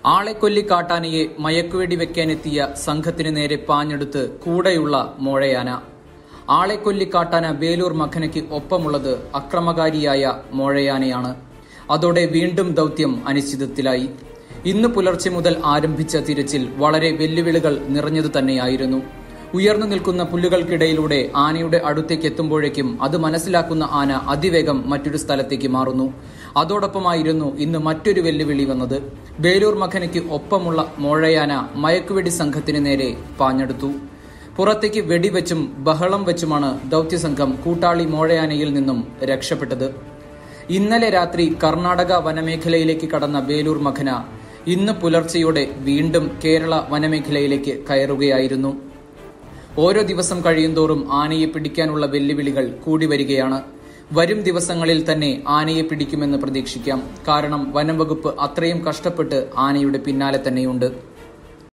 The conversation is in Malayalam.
ആളെക്കൊല്ലിക്കാട്ടാനയെ മയക്കുവെടി വെക്കാനെത്തിയ സംഘത്തിനു നേരെ പാഞ്ഞെടുത്ത് കൂടെയുള്ള മോഴയാന. ആളെക്കൊല്ലിക്കാട്ടാന ബേലൂർ മഖനയ്ക്ക് ഒപ്പമുള്ളത് അക്രമകാരിയായ മോഴയാനയാണ്. അതോടെ വീണ്ടും ദൌത്യം അനിശ്ചിതത്തിലായി. ഇന്ന് പുലർച്ചെ മുതൽ ആരംഭിച്ച തിരച്ചിൽ വളരെ വെല്ലുവിളികൾ നിറഞ്ഞതു തന്നെയായിരുന്നു. ഉയർന്നു നിൽക്കുന്ന പുല്ലുകൾക്കിടയിലൂടെ ആനയുടെ അടുത്തേക്ക് എത്തുമ്പോഴേക്കും അത് മനസ്സിലാക്കുന്ന ആന അതിവേഗം മറ്റൊരു സ്ഥലത്തേക്ക് മാറുന്നു. അതോടൊപ്പമായിരുന്നു ഇന്ന് മറ്റൊരു വെല്ലുവിളി വന്നത്. ബേലൂർ മഖനയ്ക്ക് ഒപ്പമുള്ള മോഴയാന മയക്കുവെടി സംഘത്തിന് നേരെ പാഞ്ഞെടുത്തു. പുറത്തേക്ക് വെടിവെച്ചും ബഹളം വെച്ചുമാണ് ദൌത്യസംഘം കൂട്ടാളി മോഴയാനയിൽ നിന്നും രക്ഷപ്പെട്ടത്. ഇന്നലെ രാത്രി കർണാടക വനമേഖലയിലേക്ക് കടന്ന ബേലൂർ മഖന ഇന്ന് പുലർച്ചെയോടെ വീണ്ടും കേരള വനമേഖലയിലേക്ക് കയറുകയായിരുന്നു. ഓരോ ദിവസം കഴിയുന്തോറും ആനയെ പിടിക്കാനുള്ള വെല്ലുവിളികൾ കൂടി വരികയാണ്. വരും ദിവസങ്ങളിൽ തന്നെ ആനയെ പിടിക്കുമെന്ന് പ്രതീക്ഷിക്കാം. കാരണം വനം വകുപ്പ് അത്രയും കഷ്ടപ്പെട്ട് ആനയുടെ പിന്നാലെ തന്നെയുണ്ട്.